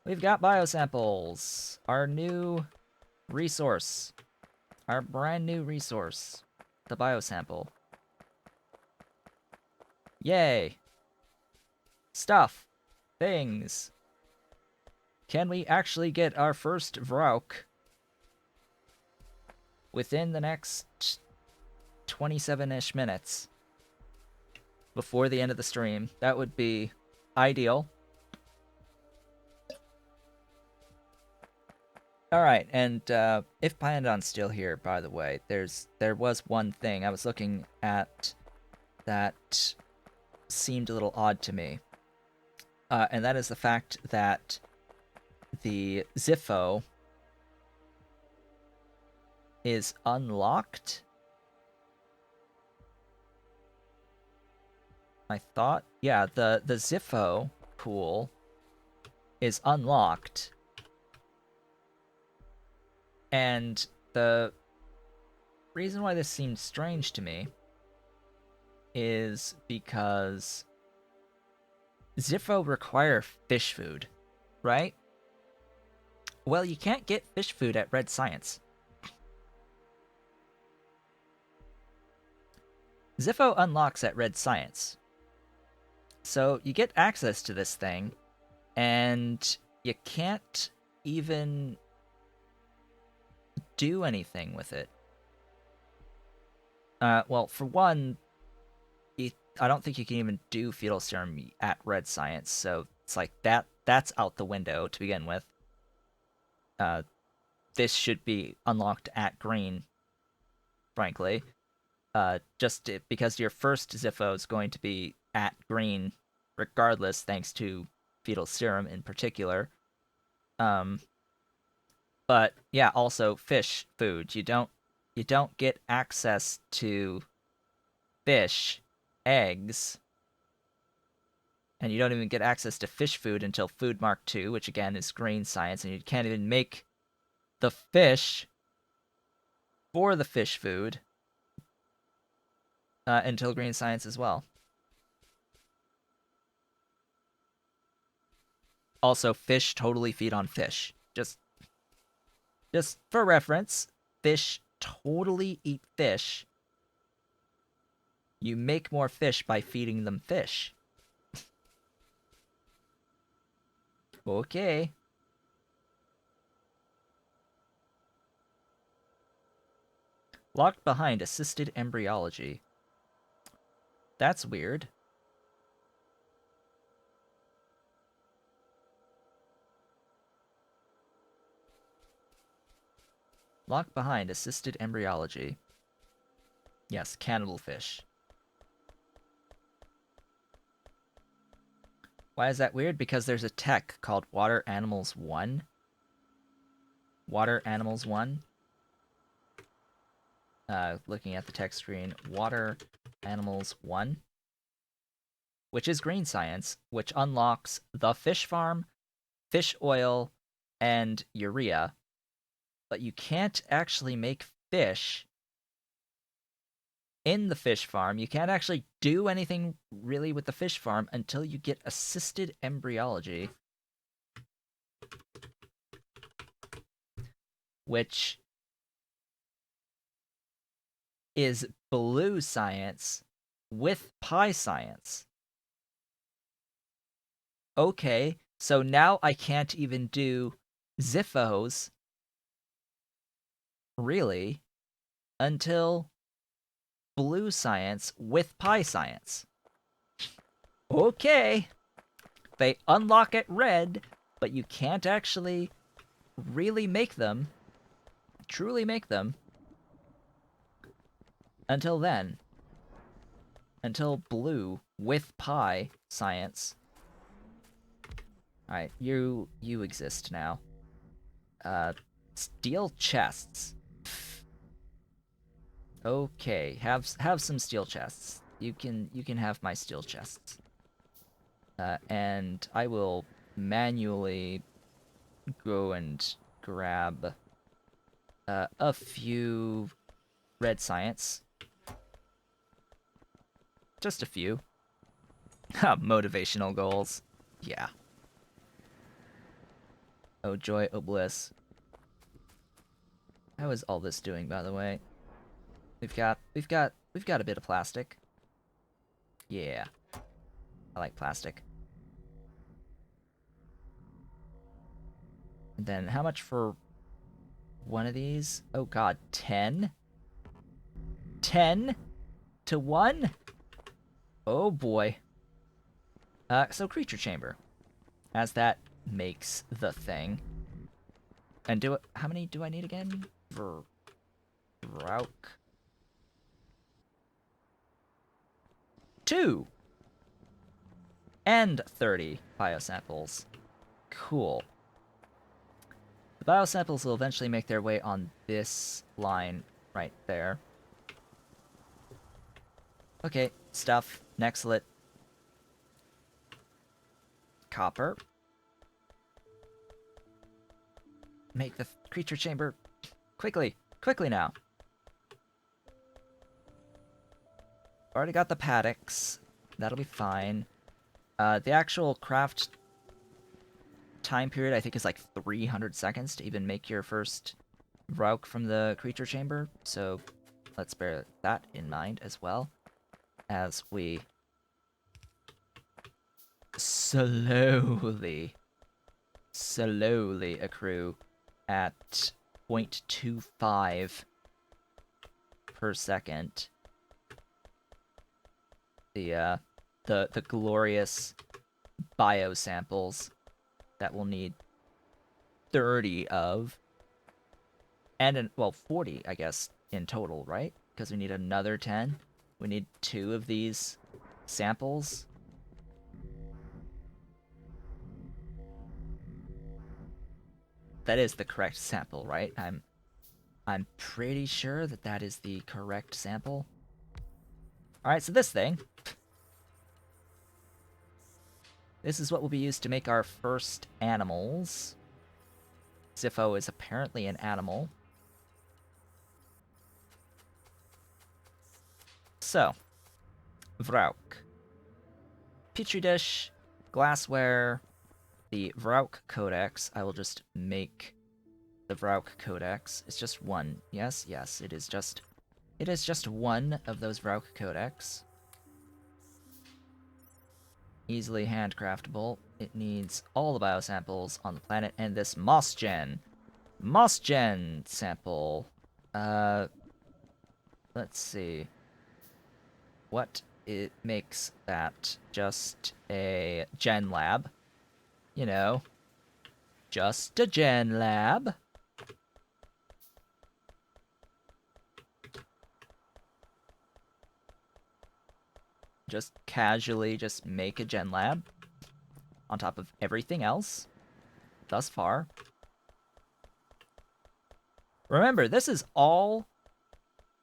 We've got biosamples. Our new resource. Our brand new resource. The biosample. Yay! Stuff. Things. Can we actually get our first Vrauk within the next 27-ish minutes before the end of the stream? That would be ideal. Alright, and if Pyandon's still here, by the way, there was one thing I was looking at that seemed a little odd to me. And that is the fact that the Ziffo is unlocked. I thought, yeah, the Ziffo pool is unlocked. And the reason why this seemed strange to me is because Ziffo require fish food, right? Well, you can't get fish food at Red Science. Ziffo unlocks at Red Science. So you get access to this thing, and you can't even do anything with it. Well, for one, I don't think you can even do fetal serum at Red Science, so it's like that's out the window to begin with. This should be unlocked at Green, frankly. Just because your first Ziffo is going to be at Green, regardless, thanks to fetal serum in particular. But yeah, also fish food. You don't get access to fish, eggs, and you don't even get access to fish food until Food Mark II, which again is Green Science, and you can't even make the fish for the fish food until Green Science as well. Also, fish totally feed on fish. Just for reference, fish totally eat fish. You make more fish by feeding them fish. Okay. Locked behind assisted embryology. That's weird. Locked behind assisted embryology. Yes, cannibal-fish. Why is that weird? Because there's a tech called Water Animals 1. Water Animals 1. Looking at the tech screen, Water Animals 1. Which is Green Science, which unlocks the fish farm, fish oil, and urea. But you can't actually make fish in the fish farm. You can't actually do anything really with the fish farm until you get assisted embryology, which is blue science with pie science. Okay, so now I can't even do Ziffos, really, until blue science with pie science. Okay, they unlock at red, but you can't actually really make them, truly make them, until then. Until blue with pie science. Alright, you exist now. Steel chests. Okay, have some steel chests. You can have my steel chests. And I will manually go and grab a few red science. Just a few. Motivational goals. Yeah. Oh joy, oh bliss. How is all this doing, by the way? We've got a bit of plastic. Yeah. I like plastic. And then how much for one of these? Oh god, 10? 10 to 1? Oh boy. So creature chamber. As that makes the thing. And how many do I need again? Vrauk. 2! And 30 biosamples. Cool. The biosamples will eventually make their way on this line right there. Okay, stuff. Nexelit. Copper. Make the creature chamber. Quickly. Quickly now. Already got the paddocks. That'll be fine. The actual craft time period, I think, is like 300 seconds to even make your first Vrauk from the creature chamber. So let's bear that in mind as well. As we slowly accrue at 0.25 per second the glorious biosamples that we'll need 30 of, and well, 40, I guess, in total, right? Because we need another 10. We need 2 of these samples. That is the correct sample, right? I'm pretty sure that that is the correct sample. Alright, so this thing. This is what will be used to make our first animals. Zipho is apparently an animal. So, Vrauk. Petri dish, glassware, the Vrauk codex. I will just make the Vrauk codex. It's just one. Yes, yes, it is just one of those Vrauk codex. Easily handcraftable. It needs all the biosamples on the planet and this Mossgen sample. Let's see. What it makes that? Just a gen lab. You know, just a gen lab. Just casually just make a gen lab on top of everything else thus far. Remember, this is all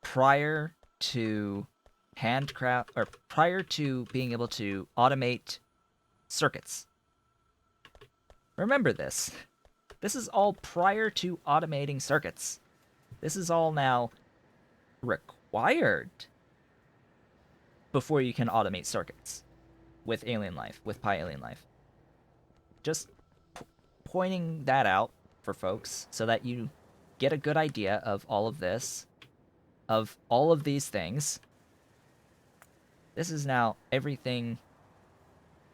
prior to handcraft, or prior to being able to automate circuits. Remember this. This is all prior to automating circuits. This is all now required before you can automate circuits with alien life, with Alien Life. Just pointing that out for folks so that you get a good idea of all of this, of all of these things. This is now everything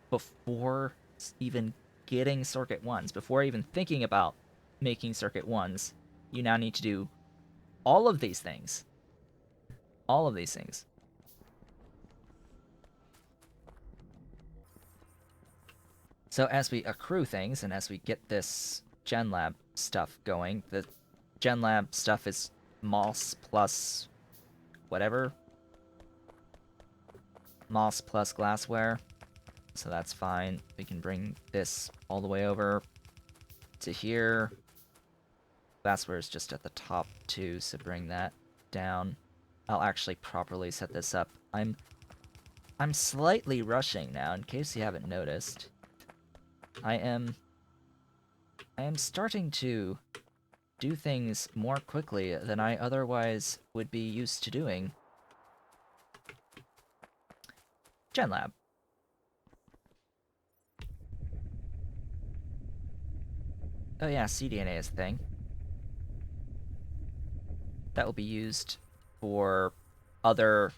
before even getting Circuit 1s, before even thinking about making Circuit 1s. You now need to do all of these things. All of these things. So as we accrue things, and as we get this Gen Lab stuff going, the Gen Lab stuff is moss plus whatever. Moss plus glassware. So that's fine. We can bring this all the way over to here. Glassware is just at the top too, so bring that down. I'll actually properly set this up. I'm slightly rushing now, in case you haven't noticed. I am starting to do things more quickly than I otherwise would be used to doing. Gen Lab. Oh yeah, cDNA is a thing. That will be used for other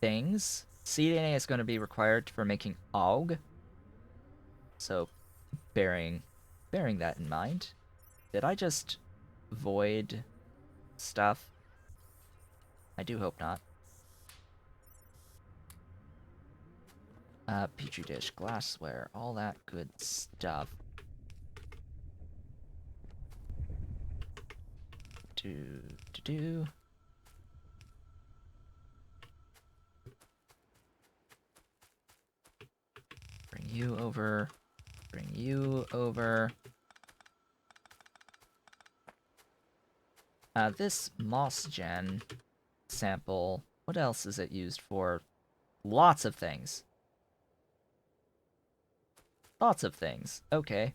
things. cDNA is going to be required for making AUG. So bearing that in mind. Did I just void stuff? I do hope not. Petri dish, glassware, all that good stuff. Do. Bring you over. Bring you over. This moss gen sample, what else is it used for? Lots of things. Lots of things. Okay.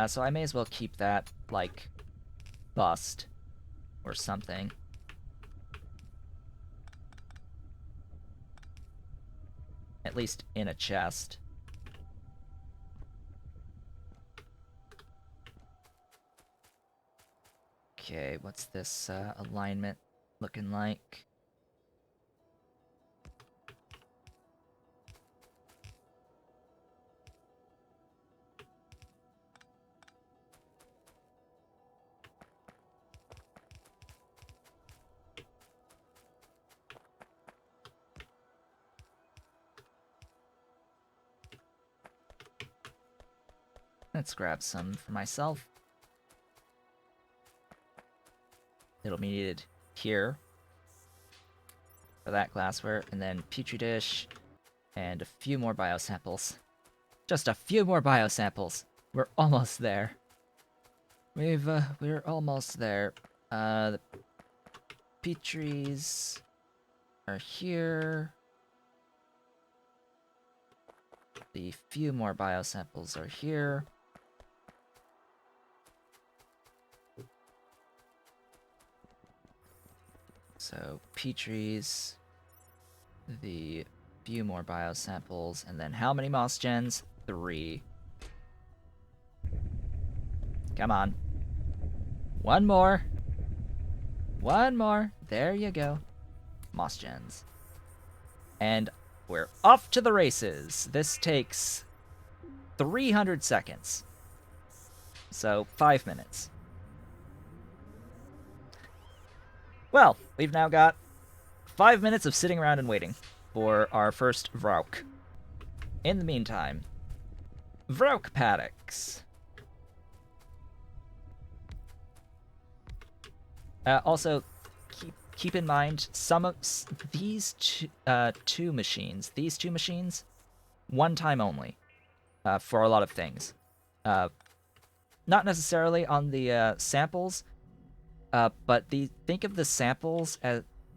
So I may as well keep that, like, bust or something. At least in a chest. Okay, what's this alignment looking like? Let's grab some for myself. It'll be needed here for that glassware, and then petri dish, and a few more biosamples. Just a few more biosamples. We're almost there. We're almost there. The petries are here. The few more biosamples are here. So, petries, the few more biosamples, and then how many moss gens? 3. Come on. One more. One more. There you go. Moss gens. And we're off to the races. This takes 300 seconds. So, 5 minutes. Well, we've now got 5 minutes of sitting around and waiting for our first Vrauk. In the meantime, Vrauk paddocks. Also, keep in mind some of these two machines, one time only, for a lot of things. Not necessarily on the samples. But think of the samples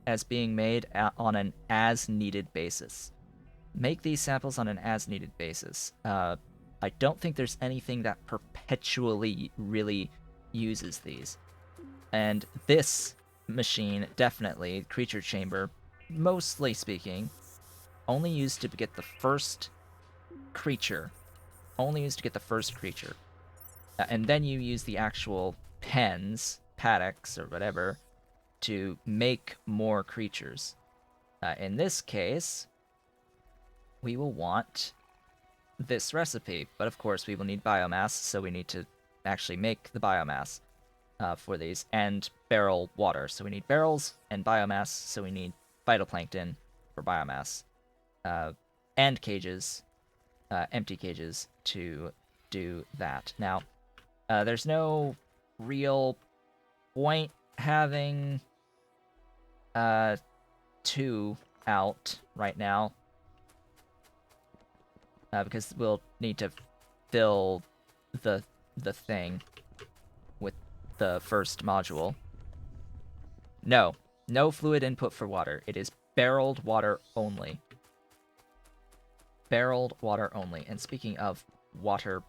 as being made on an as-needed basis. Make these samples on an as-needed basis. I don't think there's anything that perpetually really uses these. And this machine, definitely, Creature Chamber, mostly speaking, only used to get the first creature. Only used to get the first creature. And then you use the actual pens, paddocks, or whatever, to make more creatures. In this case, we will want this recipe, but of course we will need biomass, so we need to actually make the biomass for these, and barrel water. So we need barrels and biomass, so we need phytoplankton for biomass, and cages, empty cages, to do that. Now, there's no real point having 2 out right now, because we'll need to fill the thing with the first module. No fluid input for water. It is barreled water only. Barreled water only. And speaking of water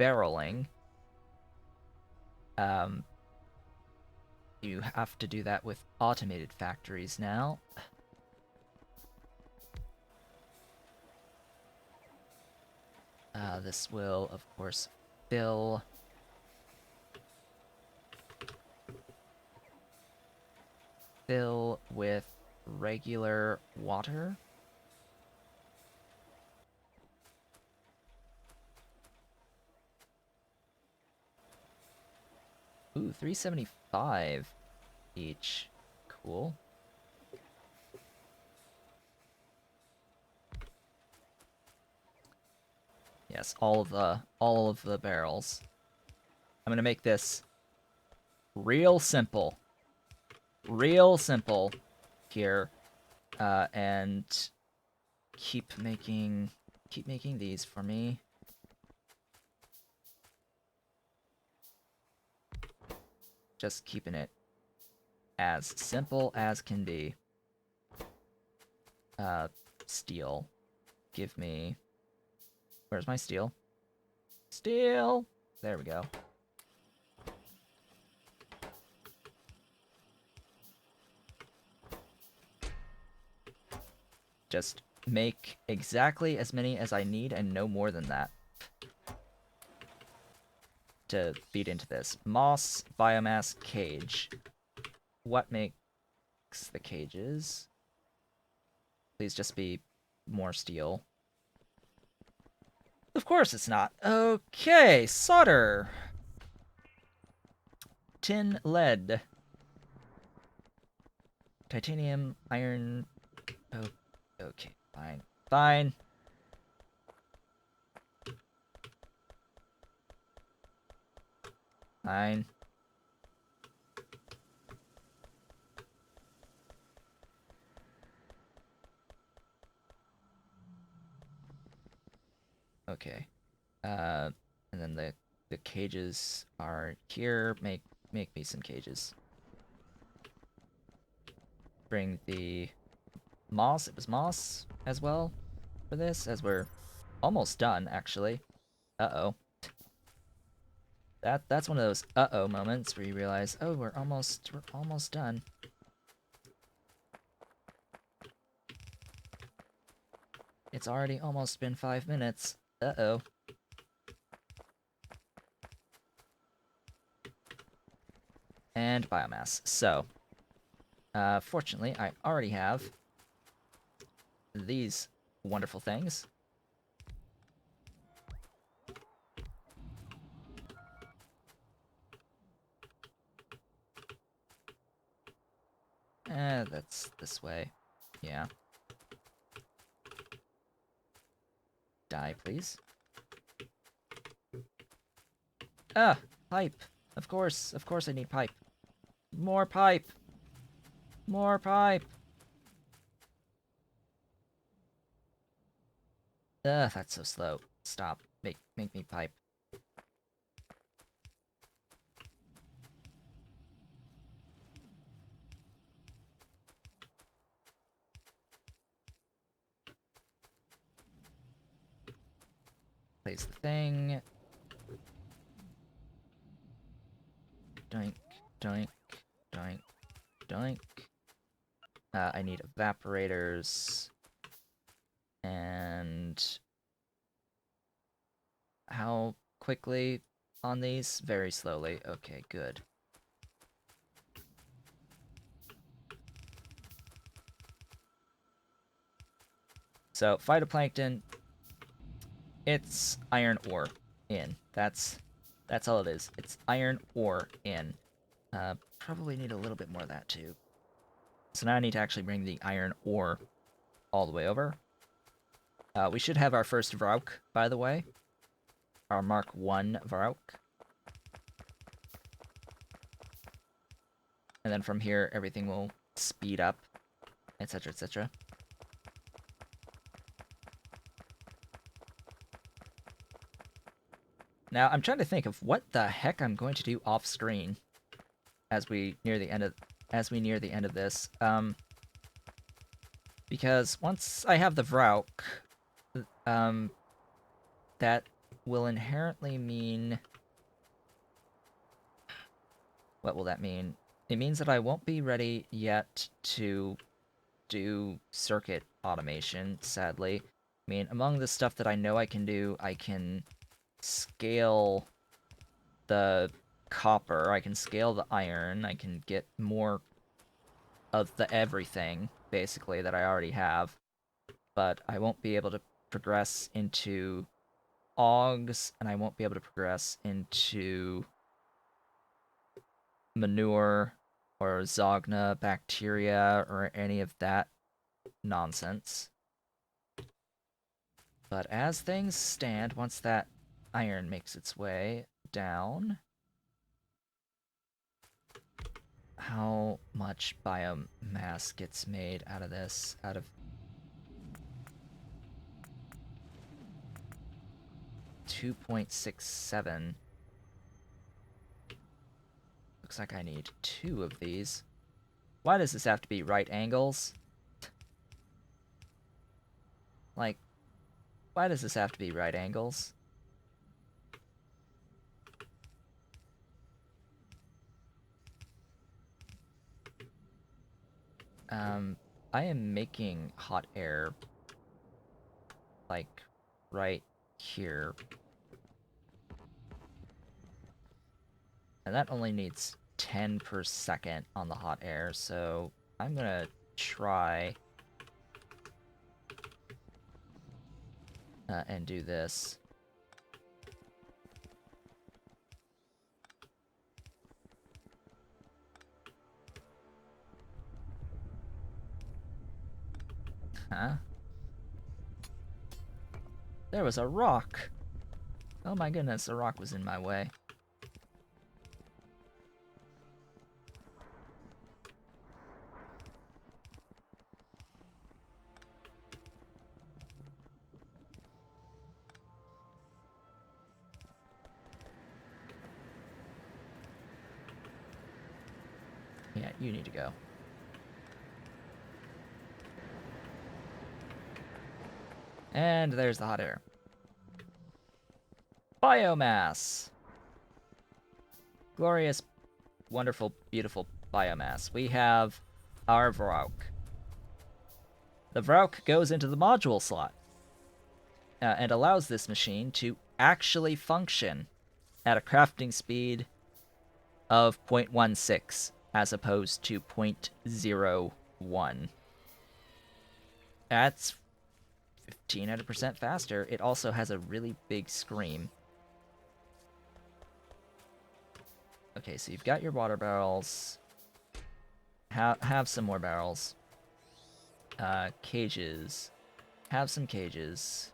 barreling, you have to do that with automated factories now. This will, of course, fill with regular water. Ooh, 375 each. Cool. Yes, all of the barrels. I'm gonna make this real simple. Real simple here. And keep making these for me. Just keeping it as simple as can be. Steel. Give me... Where's my steel? Steel! There we go. Just make exactly as many as I need and no more than that to feed into this. Moss, biomass, cage. What makes the cages? Please just be more steel. Of course it's not. Okay, solder. Tin, lead. Titanium, iron. Oh, okay, fine. Fine. Fine. Okay. And then the cages are here. Make me some cages. Bring the moss. It was moss as well for this, as we're almost done, actually. Uh-oh. That's one of those uh-oh moments where you realize, oh, we're almost done. It's already almost been 5 minutes. Uh-oh. And biomass. So, fortunately, I already have these wonderful things. That's this way. Yeah. Die, please. Ah! Pipe! Of course I need pipe. More pipe! More pipe! Ugh, that's so slow. Stop. Make me pipe. Place the thing. Doink, doink, doink, doink. I need evaporators. And... How quickly on these? Very slowly. Okay, good. So, phytoplankton, it's iron ore in. That's all it is. It's iron ore in. Probably need a little bit more of that too. So now I need to actually bring the iron ore all the way over. We should have our first Vrauk, by the way. Our Mark 1 Vrauk. And then from here, everything will speed up, etc., etc. Now, I'm trying to think of what the heck I'm going to do off screen as we near the end of this. Because once I have the Vrauk, that will inherently mean... What will that mean? It means that I won't be ready yet to do circuit automation, sadly. I mean, among the stuff that I know I can do, I can scale the copper, I can scale the iron, I can get more of the everything, basically, that I already have. But I won't be able to progress into augs, and I won't be able to progress into manure or zogna bacteria or any of that nonsense. But as things stand, once that iron makes its way down, how much biomass gets made out of this? Out of 2.67. Looks like I need 2 of these. Why does this have to be right angles? Like, why does this have to be right angles? I am making hot air, like, right here. And that only needs 10 per second on the hot air, so I'm gonna try and do this. Huh? There was a rock! Oh my goodness, the rock was in my way. Yeah, you need to go. And there's the hot air. Biomass! Glorious, wonderful, beautiful biomass. We have our Vrauk. The Vrauk goes into the module slot and allows this machine to actually function at a crafting speed of 0.16 as opposed to 0.01. That's 1500% faster. It also has a really big scream. Okay, so you've got your water barrels. Have some more barrels. Cages. Have some cages.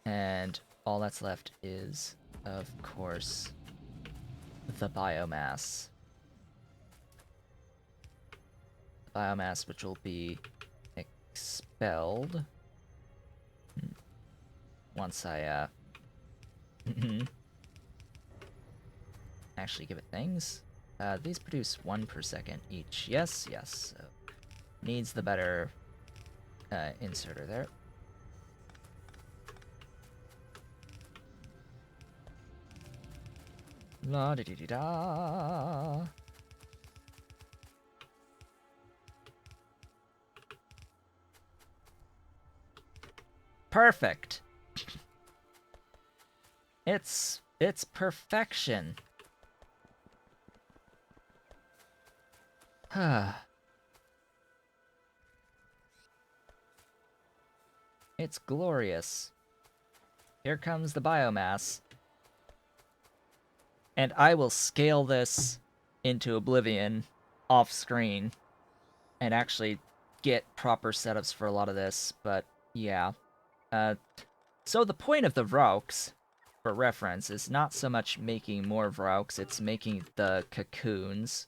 And all that's left is, of course, the biomass. The biomass which will be expelled once I, actually give it things. These produce 1 per second each. Yes, yes. So needs the better inserter there. La di di di da. Perfect. It's perfection. It's glorious. Here comes the biomass. And I will scale this into oblivion off screen and actually get proper setups for a lot of this, but yeah. So the point of the Vrauks, for reference, is not so much making more Vrauks, it's making the cocoons.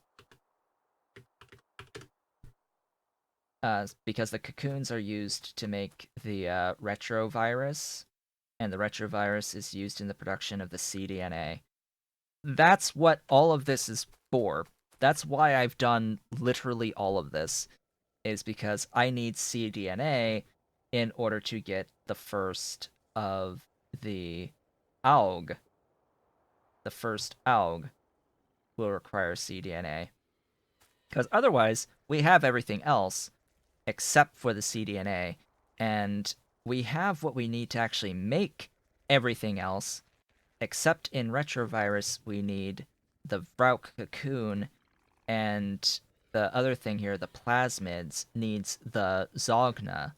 Because the cocoons are used to make the retrovirus, and the retrovirus is used in the production of the cDNA. That's what all of this is for. That's why I've done literally all of this, is because I need cDNA in order to get the first of the AUG. The first AUG will require cDNA. Because otherwise, we have everything else except for the cDNA, and we have what we need to actually make everything else, except in retrovirus, we need the Vrauk cocoon, and the other thing here, the plasmids, needs the Zogna.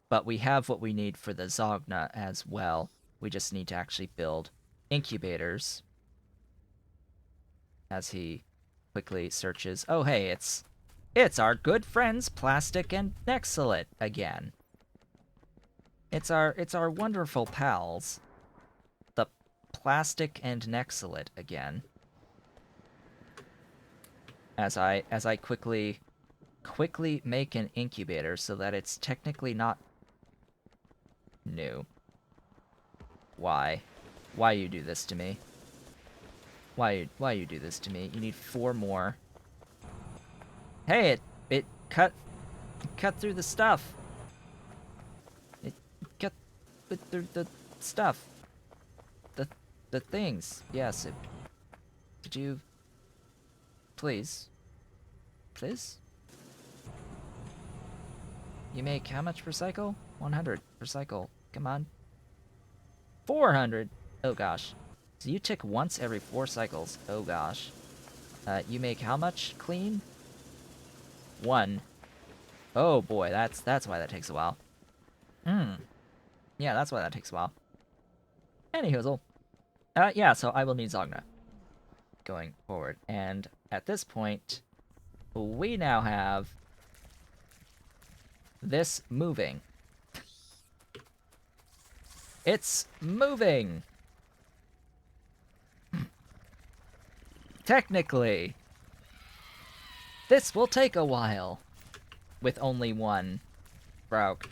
But we have what we need for the Zogna as well. We just need to actually build incubators. As he quickly searches, oh hey, it's our good friends Plastic and Nexelit again. It's our wonderful pals, the Plastic and Nexelit again. As I quickly make an incubator so that it's technically not new. Why? Why you do this to me? Why you do this to me? You need 4 more. Hey, it cut through the stuff. It cut through the stuff. The things. Yes. Did you? Please. Please. You make how much per cycle? 100 per cycle. Come on. 400. Oh gosh. So you tick once every 4 cycles. Oh gosh. You make how much clean? 1. Oh boy, that's why that takes a while. Yeah, that's why that takes a while. Anyhoozle. Yeah, so I will need Zogna going forward. And at this point, we now have this moving. It's moving! Technically, this will take a while. With only 1 Vrauk.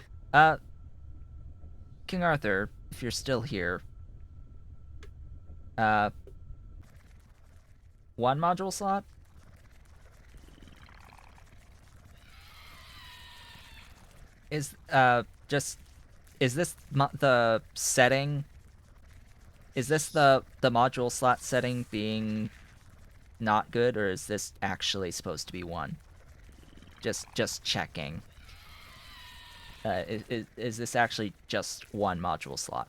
King Arthur, if you're still here, 1 module slot? Is this the setting? Is this the module slot setting being not good, or is this actually supposed to be 1? Just checking. Is this actually just 1 module slot?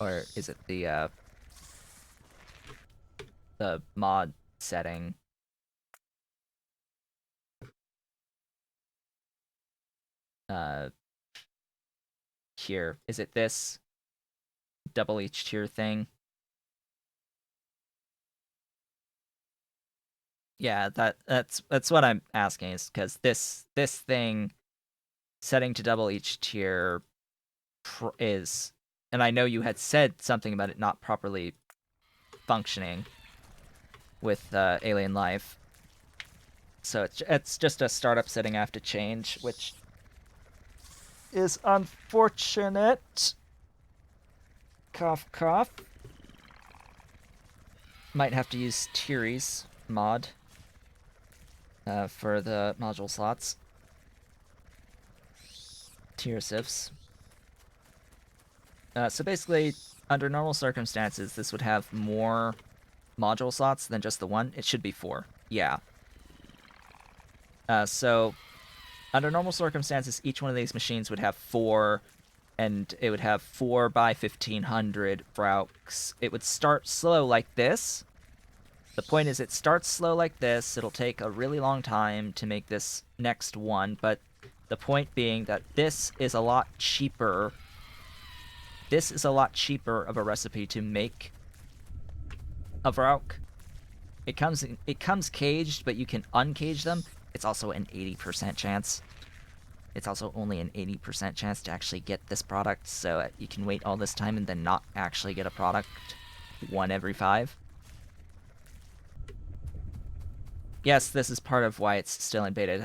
Or is it the mod setting? Here. Is it this double each tier thing? Yeah, that's what I'm asking, is because this thing setting to double each tier is, and I know you had said something about it not properly functioning with Alien Life, so it's just a startup setting I have to change, which is unfortunate. Cough cough. Might have to use Tiri's mod for the module slots. Tier sifs. So basically, under normal circumstances, this would have more module slots than just the 1. It should be 4. Yeah. So, under normal circumstances, each one of these machines would have 4, and it would have 4 by 1500 Vrauks. It would start slow like this. The point is, it starts slow like this. It'll take a really long time to make this next one, but the point being that this is a lot cheaper. This is a lot cheaper of a recipe to make a Vrauk. It comes caged, but you can uncage them. It's also an 80% chance. It's also only an 80% chance to actually get this product, so you can wait all this time and then not actually get a product 1 every 5. Yes, this is part of why it's still in beta,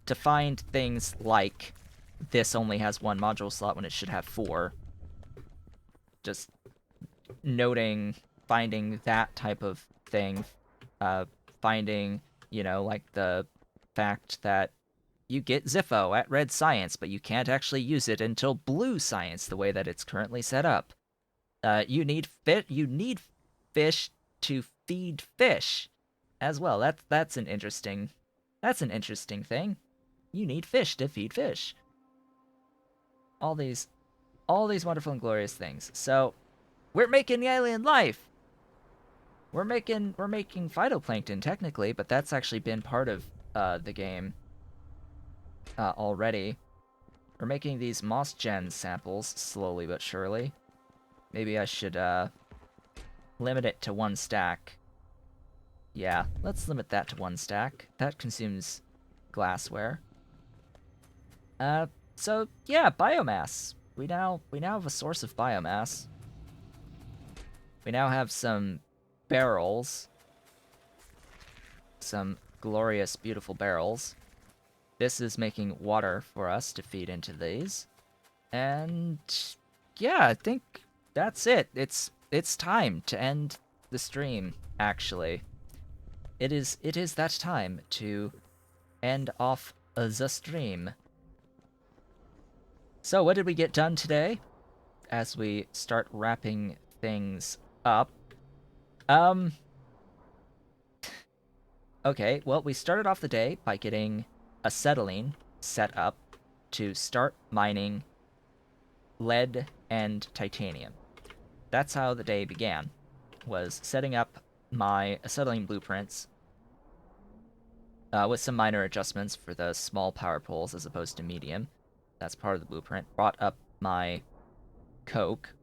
to find things like this only has 1 module slot when it should have 4. Just finding that type of thing, finding, like the fact that you get Ziffo at red science, but you can't actually use it until blue science the way that it's currently set up. You need fish to feed fish as well. That's an interesting thing. You need fish to feed fish. All these all these wonderful and glorious things. So we're making alien life. We're making phytoplankton technically, but that's actually been part of the game already. We're making these moss gen samples slowly but surely. Maybe I should limit it to 1 stack. Yeah, let's limit that to 1 stack. That consumes glassware. So yeah, biomass. We now have a source of biomass. We now have some barrels. Some glorious, beautiful barrels. This is making water for us to feed into these. And yeah, I think that's it. It's time to end the stream, actually. It is that time to end off the stream. So what did we get done today? As we start wrapping things up. Okay, well, we started off the day by getting acetylene set up to start mining lead and titanium. That's how the day began, was setting up my acetylene blueprints with some minor adjustments for the small power poles as opposed to medium. That's part of the blueprint. Brought up my coke,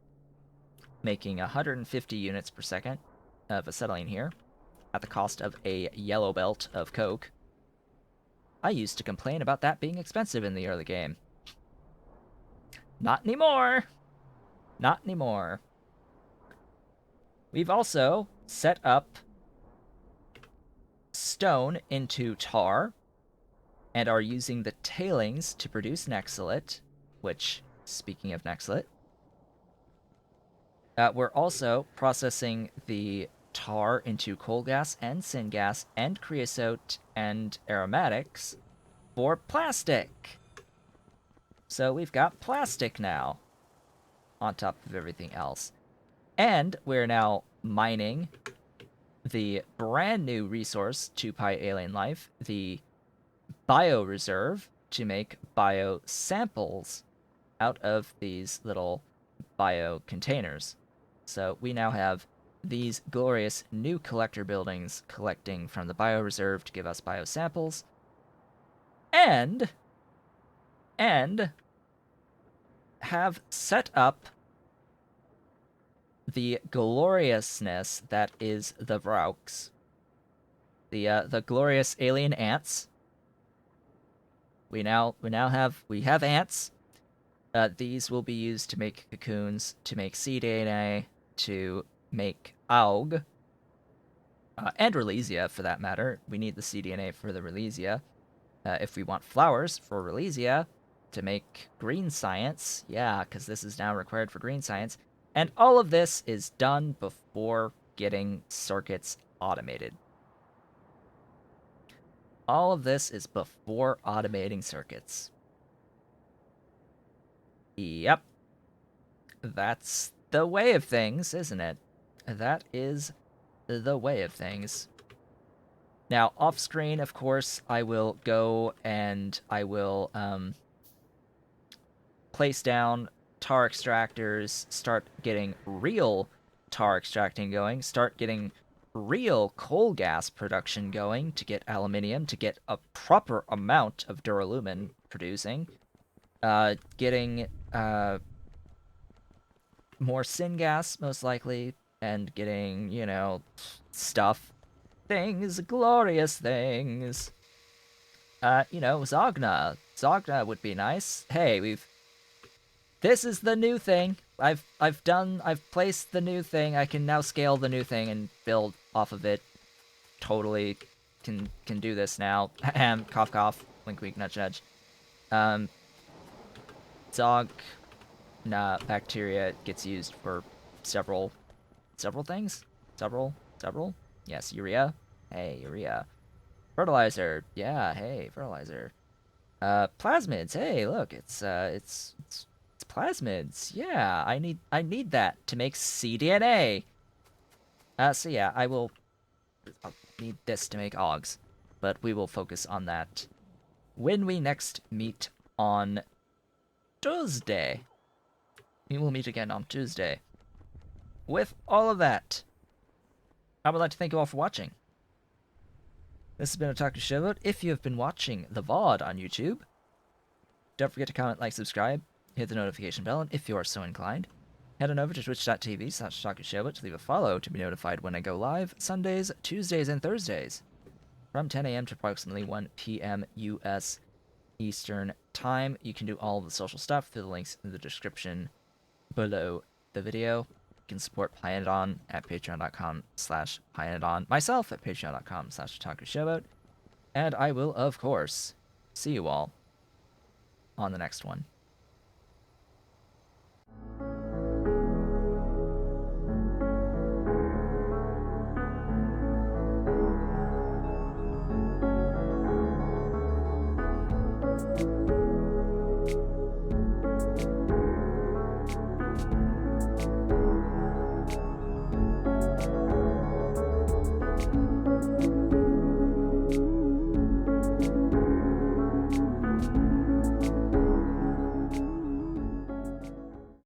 making 150 units per second of acetylene here, at the cost of a yellow belt of coke. I used to complain about that being expensive in the early game. Not anymore! Not anymore. We've also set up stone into tar, and are using the tailings to produce nexelit, which, speaking of nexelit, we're also processing the tar into coal gas and syngas and creosote and aromatics for plastic. So we've got plastic now on top of everything else. And we're now mining the brand new resource to Alien Life, the bio reserve, to make bio samples out of these little bio containers. So we now have these glorious new collector buildings collecting from the bio reserve to give us bio samples, and have set up the gloriousness that is the Vrauks, the glorious alien ants. We have ants. These will be used to make cocoons, to make cDNA, to make AUG, and Relesia for that matter. We need the cDNA for the Relesia. If we want flowers for Relesia to make green science, yeah, because this is now required for green science. And all of this is done before getting circuits automated. All of this is before automating circuits. Yep. That's the way of things, isn't it? That is the way of things. Now, off screen, of course, I will go and I will place down tar extractors, start getting real tar extracting going, start getting real coal gas production going to get aluminium, to get a proper amount of duralumin producing, getting more syngas, most likely, and getting, you know, stuff. Things, glorious things. You know, Zogna. Zogna would be nice. Hey, this is the new thing. I've placed the new thing. I can now scale the new thing and build off of it. Totally can do this now. Cough cough. Wink wink nudge nudge. Zog bacteria gets used for several things. Several. Yes, urea. Hey, urea. Fertilizer. Yeah, hey, fertilizer. Plasmids. Hey, look, it's plasmids. Yeah, I need that to make cDNA. So yeah, I'll need this to make AUGs, but we will focus on that when we next meet on Tuesday. We will meet again on Tuesday. With all of that, I would like to thank you all for watching. This has been Otaku Showboat. If you have been watching the VOD on YouTube, don't forget to comment, like, subscribe, hit the notification bell, and if you are so inclined, head on over to twitch.tv/OtakuShowboat to leave a follow to be notified when I go live Sundays, Tuesdays, and Thursdays from 10 a.m. to approximately 1 p.m. U.S. Eastern Time. You can do all of the social stuff through the links in the description below the video. You can support Pydew at patreon.com/Pydew, myself at patreon.com/OtakuShowboat, and I will, of course, see you all on the next one.